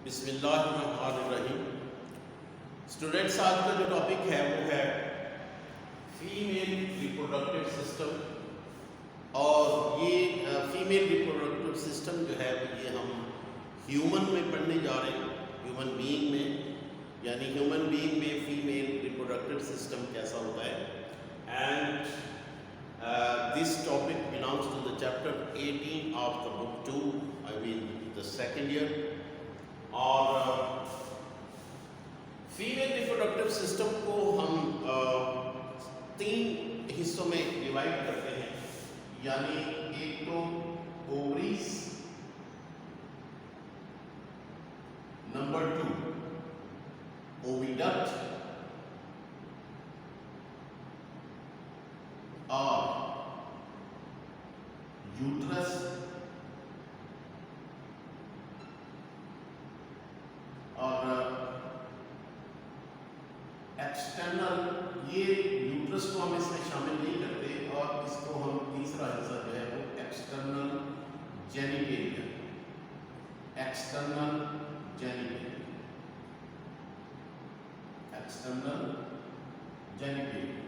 बिस्मिल्लाहिर्रहमानिर्रहीम। स्टूडेंट्स, आज का जो टॉपिक है वो है फीमेल रिप्रोडक्टिव सिस्टम। और ये फीमेल रिप्रोडक्टिव सिस्टम जो है ये हम ह्यूमन में पढ़ने जा रहे हैं, ह्यूमन बीइंग में, यानी ह्यूमन बीइंग में फीमेल रिप्रोडक्टिव सिस्टम कैसा होता है। And this topic belongs to the chapter 18 of the book 2, I mean the second year. और फीमेल रिप्रोडक्टिव सिस्टम को हम तीन हिस्सों में डिवाइड करते हैं, यानी एक तो ओवरीज, नंबर 2 ओविडक्ट और यूट्रस, और एक्सटर्नल, ये यूट्रस को हम इसमें शामिल नहीं करते, और इसको हम तीसरा हिस्सा जो है वो external genitalia, external genitalia, external genitalia.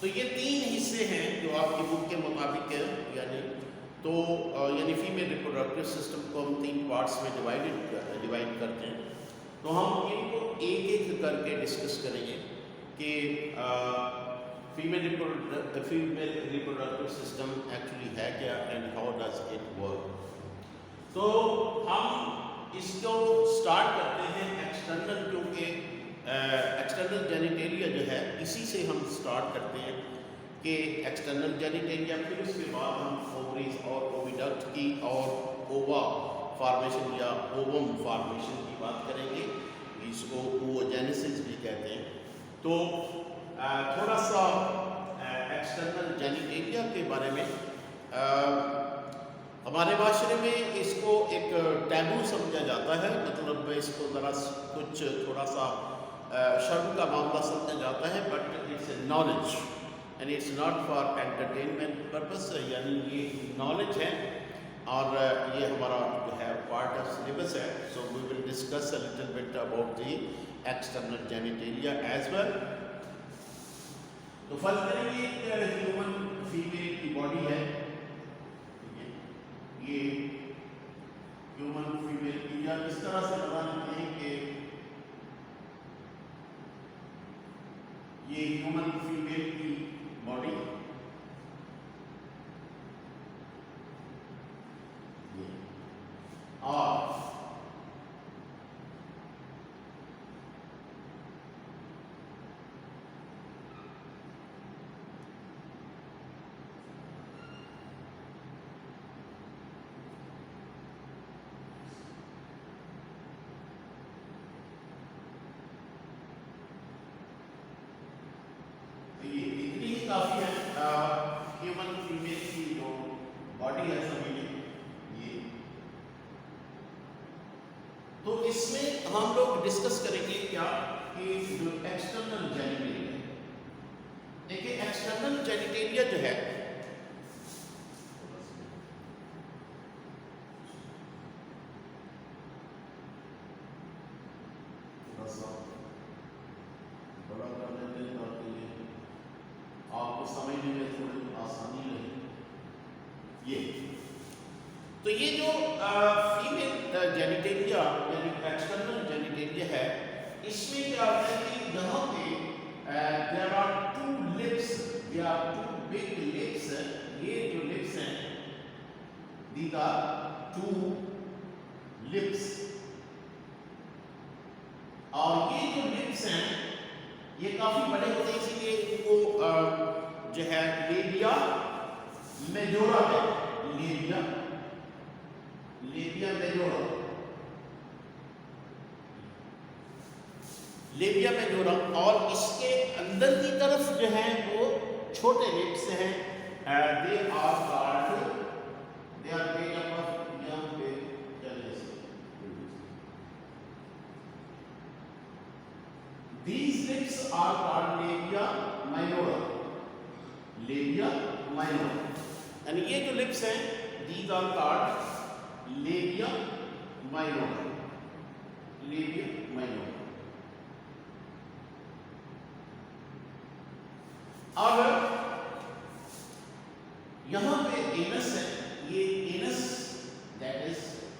तो ये तीन हिस्से हैं जो आपकी बुक के मुताबिक है, यानी फीमेल रिप्रोडक्टिव सिस्टम को हम तीन पार्ट्स में डिवाइड करते हैं। तो हम इनको एक एक करके डिस्कस करेंगे कि फीमेल रिप्रोडक्टिव सिस्टम एक्चुअली है क्या and how does it work. तो हम इसको स्टार्ट करते हैं एक्सटर्नल, क्योंकि एक्सटर्नल जेनिटेलिया जो है इसी से हम स्टार्ट करते हैं कि एक्सटर्नल जेनिटेलिया, फिर उसके बाद हम ओवरीज और ओविडक्ट की और ओवा फॉर्मेशन या ओवम फॉर्मेशन की बात करेंगे, इसको ओवोजेनेसिस भी कहते हैं। तो थोड़ा सा एक्सटर्नल जेनिटेलिया के बारे में, हमारे माशरे में इसको एक टैबू समझा जाता है, मतलब इसको ज़रा कुछ थोड़ा सा शर्म का मामला समझा जाता है, but it's a knowledge and it's not for entertainment purpose, यानी ये नॉलेज है और ये हमारा जो है पार्ट ऑफ सिलेबस है। So we will discuss a little bit about the external genitalia as well. तो फर्स्ट करेंगे ह्यूमन फीमेल की बॉडी है, ये ह्यूमन फीमेल की, या इस तरह से बता देते हैं कि ये ह्यूमन फीमेल की बॉडी, और ये इतनी ही काफी है ह्यूमन फीमेल की जो बॉडी है सभी ये। तो इसमें हम लोग डिस्कस करेंगे क्या कि जो एक्सटर्नल जेनिटेलिया है, देखिए एक्सटर्नल जेनिटेलिया जो है बड़ा कर लेते हैं ताकि आपको समझने में थोड़ी आसानी रहे। ये तो ये जो फीमेल जेनिटेलिया यानी एक्सटर्नल जेनिटेलिया है, इसमें क्या होता है कि यहाँ पे there are two lips, there are two big lips. ये जो लिप्स हैं, दीज आर टू लिप्स, और ये जो लिप्स हैं ये काफी बड़े होते हैं, इसीलिए इनको जो है लेबिया मेजोरा है, लेबिया मेजोरा, लेबिया मेजोरा। और इसके अंदर की तरफ जो है वो छोटे लिप्स हैं, they are called, they are made up of young penis. These lips are called labia minora, labia minora, यानी ये जो लिप्स हैं these are called labia minora, labia minora. अब यहां पे एनस है, ये एनस, दैट इज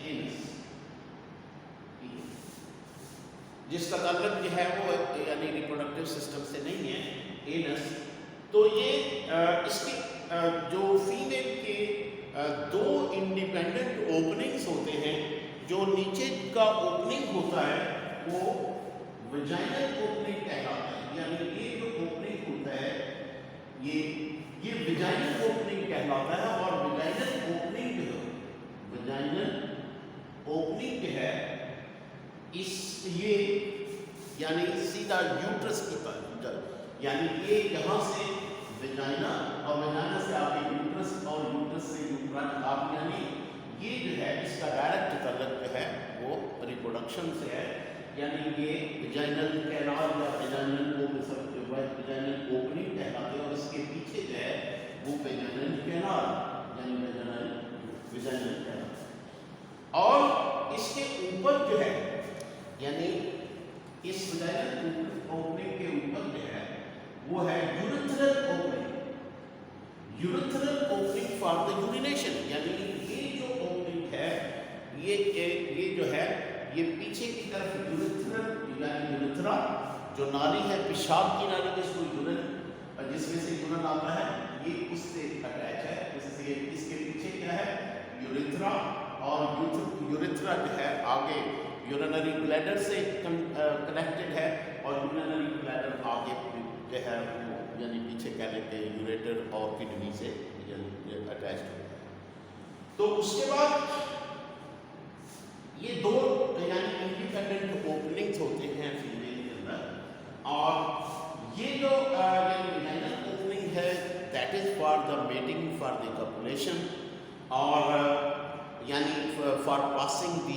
एनस, जिसका ताल्लुक जो है वो यानी रिप्रोडक्टिव सिस्टम से नहीं है, एनस। तो ये इसके जो फीमेल के दो इंडिपेंडेंट ओपनिंग्स होते हैं। जो नीचे का ओपनिंग होता है वो वजाइनल ओपनिंग कहलाता है, यानी ये जो ओपनिंग होता है ये वजाइनल ओपनिंग कहलाता है। और वजाइनल ओपनिंग जो है, वजाइनल ओपनिंग जो है इस ये यानी सीधा यूट्रस की तरफ, यानी ये यहाँ से वजाइना और वजाइना से आपके यूट्रस और यूट्रस से यूट्राइन, आप यानी ये जो है इसका डायरेक्ट ताल्लुक जो है वो रिप्रोडक्शन से है। यानी ये वजाइनल कैनाल या वजाइनल ओपनिंग कहलाते हैं। और इसके पीछे जो है वो वजाइनल कैनाल यानी वजाइनल कैनाल। और इसके ऊपर जो है यानी इस वजाइनल ओपनिंग के ऊपर जो है वो है urethral opening, urethral opening for the urination. यानी ये जो ओपनिंग है ये जो है ये पीछे की तरफ यूरिथ्रल यानी यूरिथ्रा जो नाली है, पेशाब की नाली, जिसको यूरिन जिसमें से यूरिन आता है, ये उससे अटैच है। इससे इसके पीछे क्या है यूरिथ्रा, और यूरिथ्रा जो है आगे यूरिनरी ब्लैडर से कनेक्टेड है। और यूरिनरी ब्लैडर आगे जो है यानी पीछे कह लेते हैं यूरेटर और किडनी से अटैच है। तो उसके बाद ये दो यानी इंडिपेंडेंट ओपनिंग्स होते हैं फीमेल के अंदर। और ये जो वजाइनल ओपनिंग है that is for the mating for the copulation, और यानी for passing the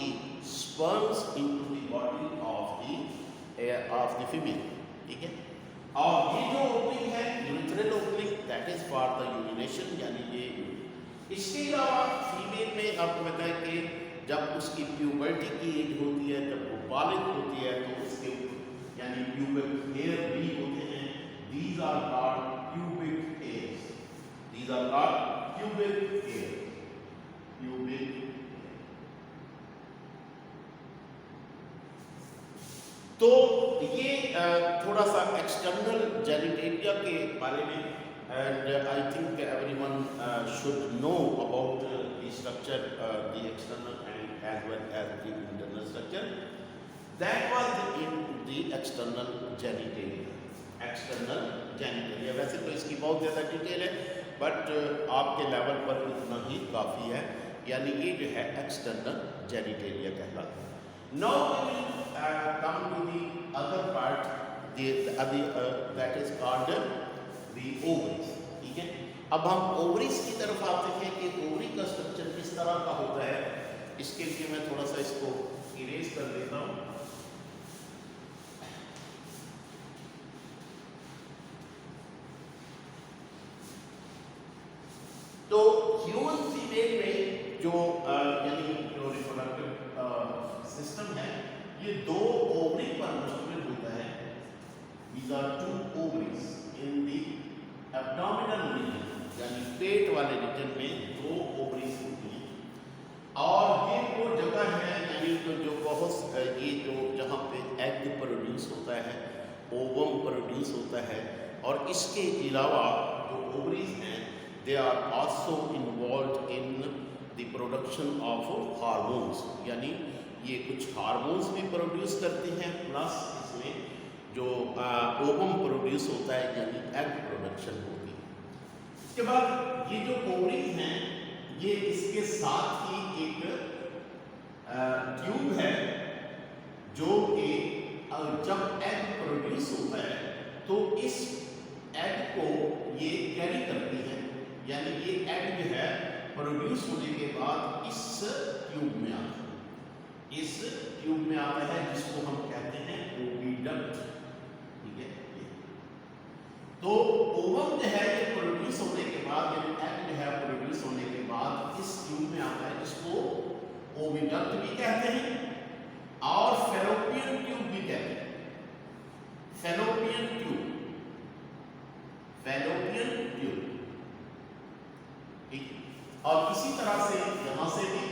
sperms into the body of the female, ठीक है। और ये जो ओपनिंग है urethral opening that is for the urination, यानी ये। इसके अलावा फीमेल में आपको बताएं कि जब उसकी प्यूबर्टी की एज होती है, जब वो बालिग होती है, तो उसके यानी प्यूबिक हेयर भी होते हैं। These are called pubic hairs, these are called pubic hairs, pubic. तो ये थोड़ा सा एक्सटर्नल जेनिटेलिया के बारे में, and I think everyone should know about the structure, the external and as well as the internal structure. That was in the external genitalia, external genitalia. वैसे तो इसकी बहुत ज़्यादा डिटेल है, बट आपके लेवल पर इतना ही काफ़ी है। यानी ये जो है एक्सटर्नल जेनिटेलिया कहलाता है। Now we will come to the other part, that is called the ovaries, ठीक है। अब हम ओवरीज की तरफ आते हैं कि ओवरी का स्ट्रक्चर किस तरह का होता है। इसके लिए मैं थोड़ा सा इसको इरेज कर देता हूँ। तो ह्यूमन फीमेल में जो यानी जो रिप्रोडक्टिव सिस्टम है ये दो ओवरी पर मुश्तमिल होता है। These are two ovaries in the abdominal region, यानी पेट वाले रीजन में दो ओवरीज होती हैं। और ये वो जगह है यानी जो बहुत ये जो जहाँ पे एग प्रोड्यूस होता है, ओवम प्रोड्यूस होता है। और इसके अलावा जो ओवरीज हैं they are also involve in the production of hormones, यानी ये कुछ हार्मोन्स भी प्रोड्यूस करते हैं, प्लस इसमें जो ओवम प्रोड्यूस होता है यानी एग प्रोडक्शन होती है। इसके बाद ये जो ओवरीज हैं ये इसके साथ ही एक ट्यूब है जो कि जब एग प्रोड्यूस होता है तो इस एग को ये कैरी करती है। यानी ये एग जो है प्रोड्यूस होने के बाद इस ट्यूब में आता है, इस ट्यूब में आता है जिसको हम कहते हैं ओविडक्ट, ठीक है। तो ओवम जो है ये प्रोड्यूस होने के बाद, यानी एग जो है प्रोड्यूस होने के बाद इस ट्यूब में आता है, जिसको ओविडक्ट भी कहते हैं और फैलोपियन ट्यूब भी कहते हैं। फैलोपियन ट्यूब, फैलोपियन ट्यूब, ठीक। और इसी तरह से यहां से भी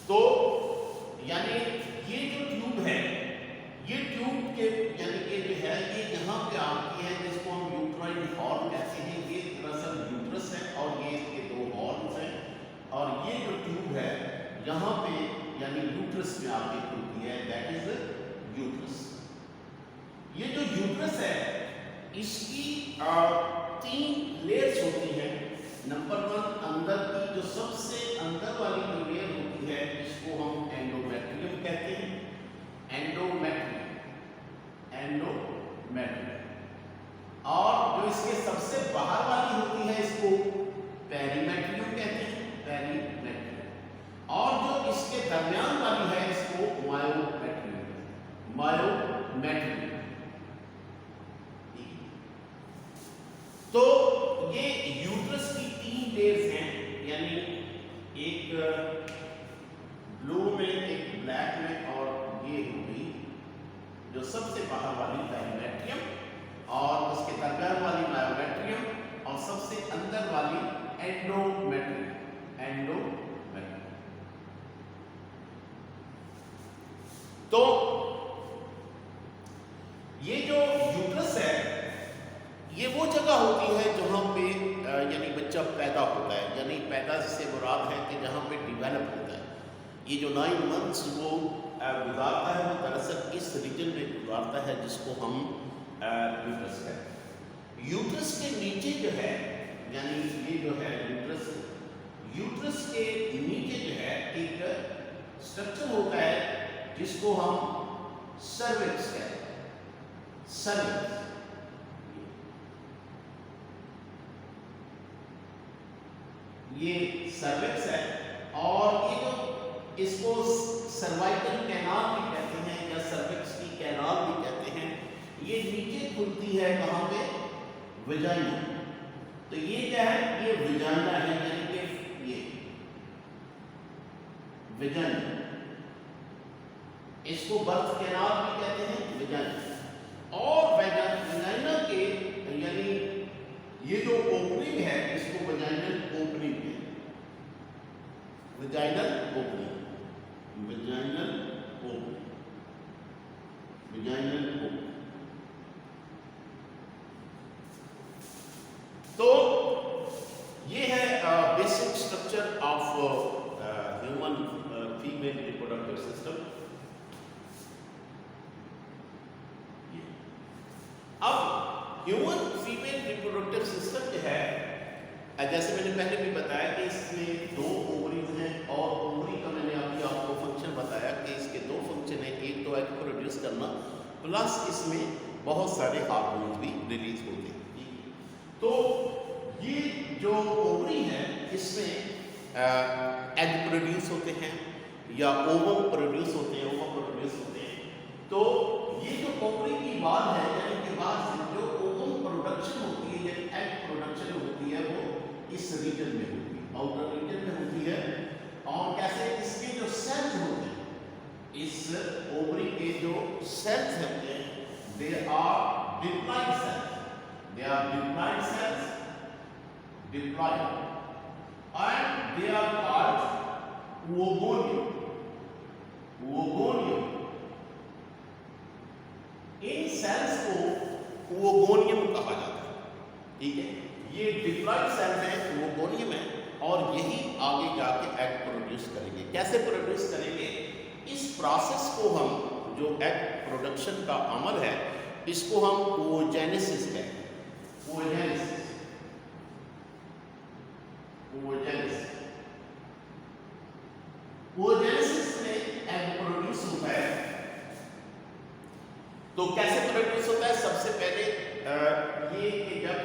तो यानी ये जो ट्यूब है, ये ट्यूब के यानी कि जो है ये यहाँ पे आती है, जिसको हम यूट्राइन हॉर्न कहते हैं। ये दरअसल यूट्रस है और ये इसके दो हॉर्न्स हैं, और ये जो ट्यूब है यहाँ पे यानी यूट्रस में आके खुलती है, दैट इज यूट्रस। ये जो यूट्रस है इसकी 3 लेयर्स होती हैं। नंबर 1 अंदर की जो सबसे अंदर वाली जो लेयर होती है इसको हम एंडोमेट्रियम कहते हैं। Endometrium, endometrium. और जो इसके सबसे बाहर वाली होती है इसको पेरीमेट्रियम कहते हैं, पेरीमेट्रियम। और जो इसके दरमियान वाली है इसको मायोमेट्रियम, मायोमेट्रियम। तो ये यूट्रस की 3 लेयर्स हैं, यानी एक ब्लू में, एक ब्लैक में, और ये होगी जो सबसे बाहर वाली पेरीमेट्रियम, और उसके दरमियान वाली मायोमेट्रियम, और सबसे अंदर वाली एंडोमेट्रियम, एंडोमेट्रियम। तो ये जो यूट्रस है ये वो जगह होती है जहाँ पे यानी बच्चा पैदा होता है, यानी पैदा से मुराद है कि जहाँ पे डिवेलप होता है। ये जो 9 मंथ्स वो गुजारता है वो दरअसल इस रीजन में गुजारता है जिसको हम यूट्रस कहते हैं। यूट्रस के नीचे जो है, यानी ये जो है यूट्रस, यूट्रस के नीचे जो है एक स्ट्रक्चर होता है जिसको हम सर्विक्स कहते हैं, सर्विक्स। ये सर्विक्स है, और ये जो इसको सर्वाइकल कैनाल भी कहते हैं या सर्विक्स की कैनाल भी कहते हैं। ये नीचे खुलती है कहाँ पे? विजाइना। तो ये क्या है? ये विजाइना है, यानी कि ये विजाइना, इसको बर्थ कैनाल भी कहते हैं, विजाइना। और विजाइना के यानी ये जो ओपनिंग है इसको वजाइनल ओपनिंग है, vaginal opening, vaginal opening, vaginal opening. तो ये है basic structure of human female reproductive system. अब ह्यूमन फीमेल रिप्रोडक्टिव सिस्टम जो है, जैसे मैंने पहले भी बताया कि इसमें 2 ओवरीज हैं, और ओवरी का मैंने अभी आपको फंक्शन बताया कि इसके 2 फंक्शन हैं। एक तो एग प्रोड्यूस करना, प्लस इसमें बहुत सारे हार्मोन्स भी रिलीज होते हैं। तो ये जो ओवरी है इसमें एग प्रोड्यूस होते हैं या ओवम प्रोड्यूस होते हैं, ओवम प्रोड्यूस होते हैं। तो ये जो ओवरी की बात है, यानी कि बाद से जो ओवम प्रोडक्शन होती है, यानी एग प्रोडक्शन होती है, वो इस रीजन में होती है, आउटर रीजन में होती है। और कैसे? इसके जो सेल्स होते हैं, इस ओवरी के जो सेल्स होते हैं, they are diploid cells, they are diploid cells, diploid, and they are called oogonium, oogonium. इन सेल्स को ओवोनियम कहा जाता है, ठीक है। ये डिप्लॉइड सेल्स हैं, ओवोनियम है, और यही आगे जाके एग प्रोड्यूस करेंगे। कैसे प्रोड्यूस करेंगे? इस प्रोसेस को हम, जो एग प्रोडक्शन का अमल है, इसको हम oogenesis कहते हैं, oogenesis, oogenesis। oogenesis में एग प्रोड्यूस होता है, तो कैसे प्रोड्यूस होता है? सबसे पहले ये कि जब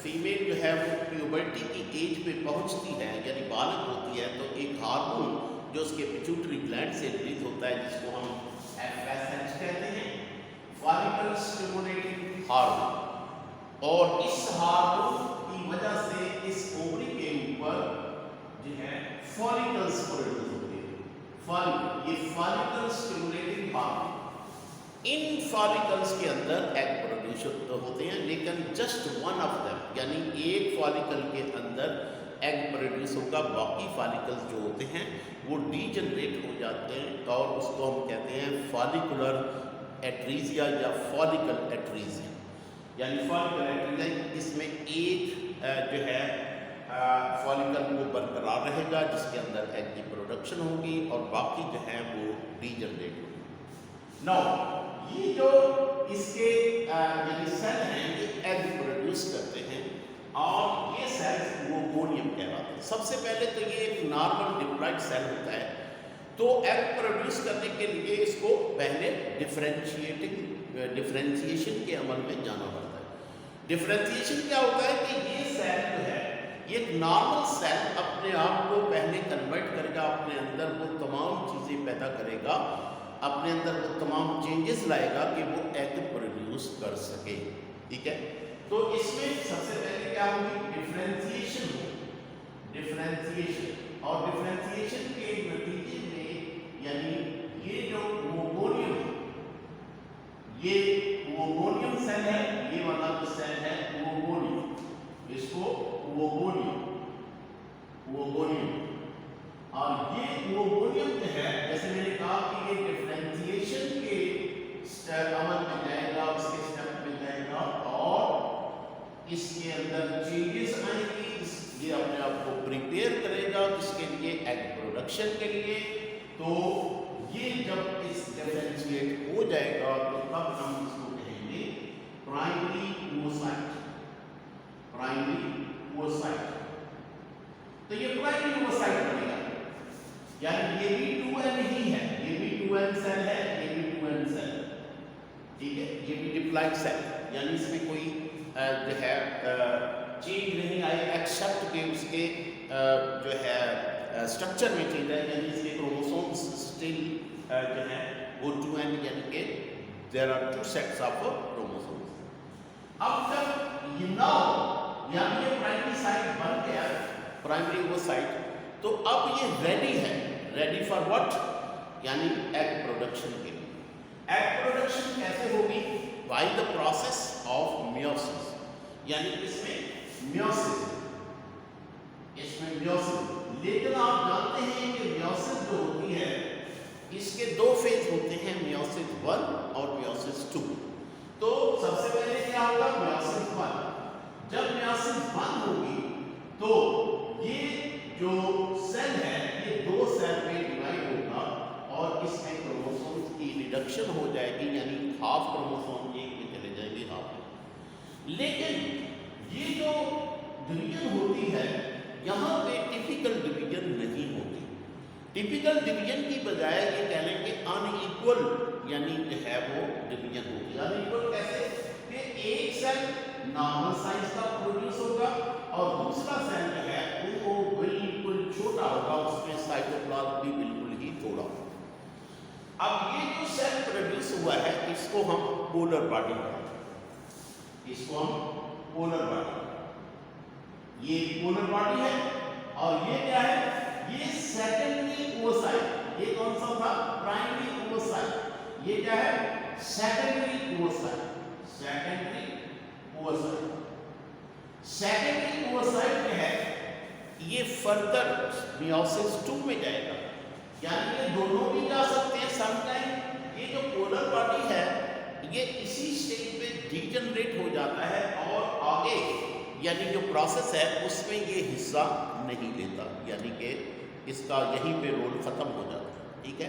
फीमेल जो है वो प्यूबर्टी की एज पे पहुंचती है यानी बालग होती है, तो एक हार्मोन जो उसके पिट्यूटरी ग्लैंड से रिलीज होता है जिसको हम FSH कहते हैं, फॉलिकल स्टिमुलेटिंग हार्मोन। और इस हार्मोन की वजह से इस ओवरी के ऊपर जो है फॉलिकल्स प्रोड्यूस होते हैं। फॉलिकल, ये फॉलिकल स्टिमुलेटिंग हार्मोन, इन फॉलिकल्स के अंदर एग प्रोड्यूस होते हैं, लेकिन जस्ट वन ऑफ देम, यानी एक फॉलिकल के अंदर एग प्रोड्यूस होगा, बाकी फॉलिकल्स जो होते हैं वो डीजनरेट हो जाते हैं और उसको हम कहते हैं फॉलिकुलर एट्रीजिया या फॉलिकल एट्रीजिया। यानी फॉलिकल एट्रीजिया, इसमें एक जो है फॉलिकल वो बरकरार रहेगा जिसके अंदर एग की प्रोडक्शन होगी और बाकी जो है वो डीजनरेट होगी। नाउ ये जो इसके यानी सेल हैं ये एग प्रोड्यूस करते हैं और ये सेल्स ओवोनियम कहलाते हैं। सबसे पहले तो ये एक नॉर्मल डिप्लॉइड सेल होता है, तो एग प्रोड्यूस करने के लिए इसको पहले डिफरेंशिएशन के अमल में जाना पड़ता है। डिफरेंशिएशन क्या होता है कि ये सेल जो है ये एक नॉर्मल सेल अपने आप को पहले कन्वर्ट करेगा, अपने अंदर वो तमाम चीज़ें पैदा करेगा, अपने अंदर वो तमाम चेंजेस लाएगा कि वो एग प्रोड्यूस कर सके। ठीक है, तो इसमें सबसे पहले क्या होगी? डिफरेंशिएशन होगी। डिफरेंशिएशन और डिफरेंशिएशन के नतीजे में यानी ये जो ओवोनियम, ये ओवोनियम सेल है, ये वाला जो सेल है ओवोनियम, इसको ओवोनियम और ये ओवोनियम जो है जैसे मैंने कहा कि ये डिफरेंशिएशन के अमल में जाएगा, उसके स्टेप में जाएगा और इसके अंदर चेंजेस आएंगी, ये अपने आप को प्रिपेयर करेगा किसके लिए? एग प्रोडक्शन के लिए। तो ये जब इस डिफरेंशिएट हो जाएगा तो तब हम इसको कहेंगे प्राइमरी oocyte। प्राइमरी oocyte, तो ये प्राइमरी oocyte बनेगा, यानी ये भी 2n ही है, ये भी 2n सेल है, ये भी 2n सेल, ठीक है, ये भी डिप्लॉइड सेल, यानी इसमें कोई जो है चेंज नहीं आई एक्सेप्ट के उसके जो है स्ट्रक्चर में चेंज है, यानी इसके क्रोमोसोम्स स्टिल जो है वो 2n, यानी कि there are 2 sets of chromosomes. अब जब ये यानी ये प्राइमरी साइट बन गया, प्राइमरी oocyte, तो अब ये रेडी है, रेडी फॉर व्हाट? यानी एग प्रोडक्शन के लिए। एग प्रोडक्शन कैसे होगी? By the process of meiosis, यानी इसमें मियोसिस, लेकिन आप जानते हैं कि मियोसिस जो होती है इसके 2 फेज होते हैं, मियोसिस 1 और मियोसिस 2। तो सबसे पहले क्या होगा? मियोसिस 1। जब मियोसिस 1 होगी तो ये जो सेल है ये 2 सेल में डिवाइड होगा और इसमें क्रोमोसोम्स की रिडक्शन हो जाएगी, यानी हाफ क्रोमोसोम एक में चले जाएंगे, हाफ में। लेकिन ये जो डिवीजन होती है यहाँ पे टिपिकल डिवीजन नहीं होती। टिपिकल डिवीजन की बजाय ये कह लें कि अनइक्वल यानी जो है वो डिवीजन होगी। अनइक्वल कैसे? कि एक सेल नॉर्मल साइज का प्रोड्यूस होगा और दूसरा सेल जो है वो बिल्कुल छोटा होगा, उसमें साइटोप्लाज्म भी बिल्कुल ही थोड़ा। अब ये जो सेल प्रोड्यूस हुआ है इसको हम पोलर बॉडी कहते हैं, इसको हम पोलर बॉडी, ये पोलर बॉडी है और ये क्या है? ये सेकेंडरी oocyte। ये कौन सा था? Primary oocyte। ये क्या है? Secondary oocyte। सेकेंडरी oocyte में है, ये फर्दर मियोसिस 2 में जाएगा, यानी ये दोनों भी जा सकते हैं समटाइम। ये जो पोलर बॉडी है ये इसी स्टेज पे डीजनरेट हो जाता है और आगे यानी जो प्रोसेस है उसमें ये हिस्सा नहीं लेता, यानी कि इसका यहीं पे रोल खत्म हो जाता है। ठीक है,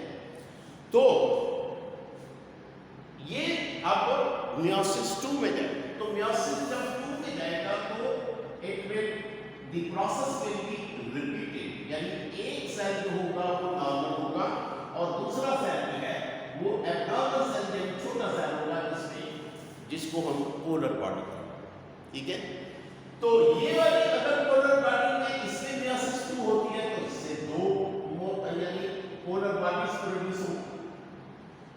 तो ये अब मियोसिस 2 में जाएगा। तो मियोसिस जब 2 में जाएगा तो it will the process will be repeated, यानी एक सेल जो होगा वो नॉर्मल होगा और दूसरा सेल जो है वो एब्नॉर्मल सेल, छोटा सेल होगा जिसमें जिसको हम पोलर बॉडी कहते हैं, ठीक है। तो ये वाली अगर पोलर बॉडी में इससे मियोसिस 2 होती है तो इससे दो यानी पोलर बॉडीज प्रोड्यूस होती।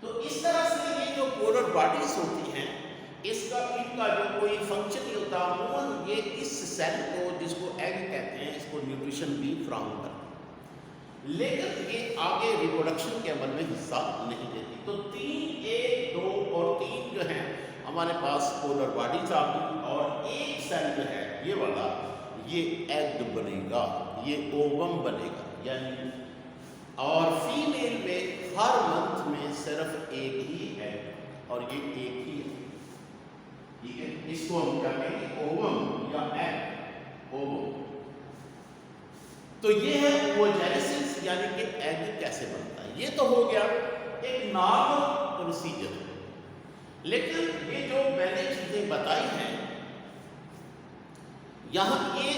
तो इस तरह से ये जो पोलर बॉडीज होती हैं इसका इनका जो कोई फंक्शन नहीं होता, अमूमन ये इस सेल को जिसको एग कहते हैं इसको न्यूट्रिशन भी फ्राहम करता है, लेकिन ये आगे रिप्रोडक्शन के अमल में हिस्सा नहीं देती। तो 3, 1, 2 और 3 जो है हमारे पास पोलर बॉडीज आ गई, और एक सेल जो है ये वाला ये एग बनेगा, ये ओवम बनेगा यानी, और फीमेल में हर मंथ में सिर्फ एक ही एग और ये एक ही है, ठीक है। इसको हम क्या कहेंगे ओवम या एग, ओवम। तो ये है ओवोजेनेसिस यानी कि एग कैसे बनता है। ये तो हो गया एक नॉर्मल प्रोसीजर, लेकिन ये जो मैंने चीजें बताई हैं यहाँ ये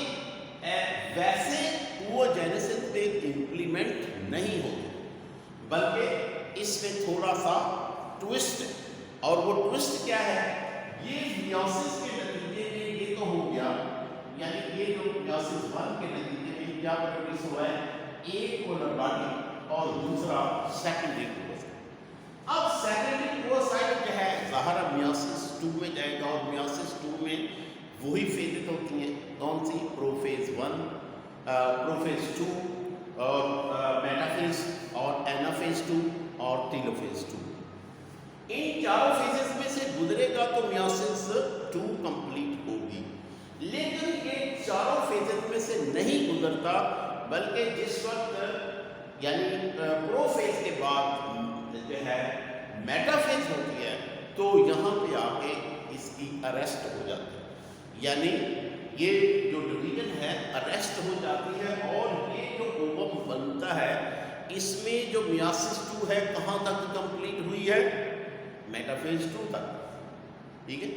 वैसे ओवोजेनेसिस पे इंप्लीमेंट नहीं होती, बल्कि इसमें थोड़ा सा ट्विस्ट है। और वो ट्विस्ट क्या है, ये मियोसिस के नतीजे में ये तो हो गया, यानी ये जो मियोसिस 1 के नतीजे में क्या प्रोड्यूस हुआ है, एक पोलर बॉडी और दूसरा सेकेंडरी ओवोसाइट। अब सेकेंडरी ओवोसाइट जो है ज़ाहिर मियोसिस 2 में जाएगा, और मियोसिस 2 में वही फेजेस होती हैं, कौन सी, प्रोफेज 1, प्रोफेज 2 और मेटाफेज और एनाफेज 2 और टेलोफेज 2। इन चारों फेजेस में से गुजरेगा तो मियोसिस 2 कंप्लीट होगी, लेकिन ये चारों फेजेस में से नहीं गुजरता, बल्कि जिस वक्त यानी प्रोफेज के बाद जो है मेटाफेज होती है तो यहाँ पे आके इसकी अरेस्ट हो जाती है, यानी ये जो डिवीजन है अरेस्ट हो जाती है, और ये जो ओवम बनता है इसमें जो मियोसिस 2 है कहाँ तक कंप्लीट हुई है, मेटाफेज 2 तक, ठीक है।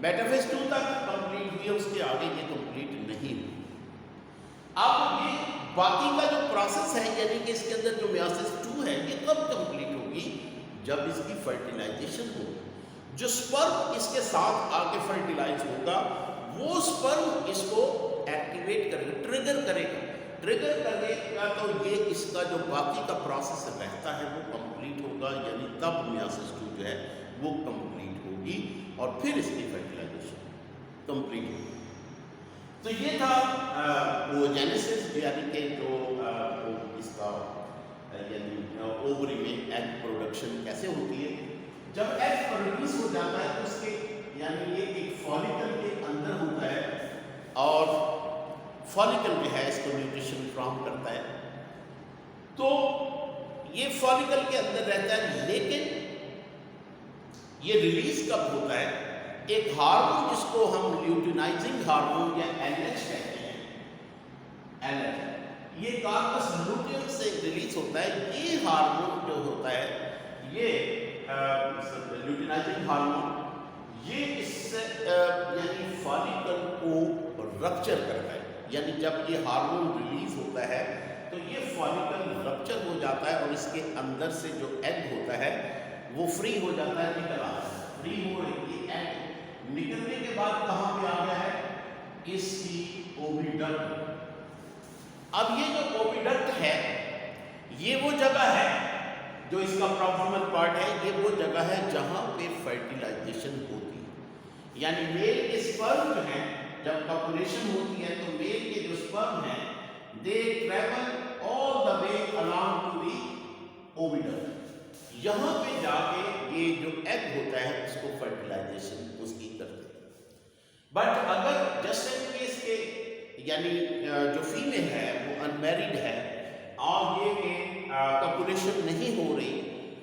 मेटाफेज 2 तक कंप्लीट हुई है, उसके आगे ये कंप्लीट नहीं हुई। अब ये बाकी का जो प्रोसेस है यानी कि इसके अंदर जो मियोसिस 2 है ये कब कंप्लीट होगी, जब इसकी फर्टिलाइजेशन होगी। जो स्पर्म इसके साथ आके फर्टिलाइज होगा वो स्पर्म इसको एक्टिवेट करेगा, ट्रिगर करेगा। ट्रिगर करेगा तो ये इसका जो बाकी का प्रोसेस रहता है वो कंप्लीट होगा, यानी तब मियोसिस 2 जो है वो कंप्लीट होगी और फिर इसकी फर्टिलाइजेशन कंप्लीट होगी। तो ये था ओवोजेनेसिस यानी कि जो इसका यानी ओवरी में एग प्रोडक्शन कैसे होती है। जब एग प्रोड्यूस हो जाता है तो उसके यानी ये एक फॉलिकल के अंदर होता है, और फॉलिकल जो है इसको न्यूट्रिशन फ्राहम करता है। तो ये फॉलिकल के अंदर रहता है, लेकिन ये रिलीज कब होता है, एक हार्मोन जिसको हम ल्यूटिनाइजिंग हार्मोन या एलएच कहते हैं, एलएच, ये कार्पस लूटियम से रिलीज होता है। ये हार्मोन जो होता है ये ल्यूटिनाइजिंग हार्मोन, ये इससे यानी फॉलिकल को रप्चर करता है, यानी जब ये हार्मोन रिलीज होता है तो ये फॉलिकल रप्चर हो जाता है और इसके अंदर से जो एग होता है वो फ्री हो जाता है, निकल आता है। फ्री हो रही एग निकलने के बाद कहाँ पे आ गया है, इसकी ओविडक्ट। अब ये जो ओविडक्ट है ये वो जगह है जो इसका प्रॉक्सिमल पार्ट है, ये वो जगह है जहाँ पे फर्टिलाइजेशन होती है। यानी मेल के स्पर्म जो है जब कॉपुलेशन होती है तो मेल के जो स्पर्म है they travel all the way along to the oviduct. यहाँ पे जाके ये जो एग होता है उसको फर्टिलाइजेशन उसकी करते हैं। बट अगर जस्ट इन केस के यानी जो फीमेल है वो अनमैरिड है और ये कॉपुलेशन नहीं हो रही,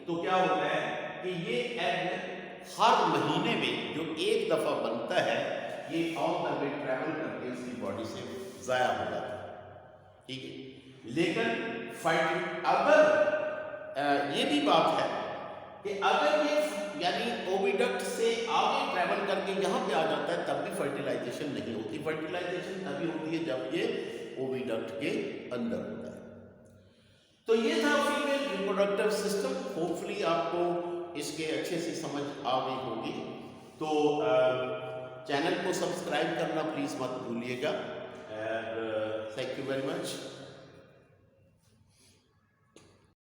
तो क्या होता है कि ये एग हर महीने में जो एक दफ़ा बनता है ये ऑल द वे ट्रैवल करके उसकी बॉडी से ज़ाया हो जाता है, ठीक है। लेकिन अगर ये भी बात है कि अगर ये यानी ओविडक्ट से आगे ट्रैवल करके यहाँ पे आ जाता है तब भी फर्टिलाइजेशन नहीं होती। फर्टिलाइजेशन तभी होती है जब ये ओविडक्ट के अंदर होता है। तो ये था फीमेल रिप्रोडक्टिव सिस्टम। होपफुली आपको इसके अच्छे से समझ आ गई होगी। तो चैनल को सब्सक्राइब करना प्लीज़ मत भूलिएगा। Thank you very much.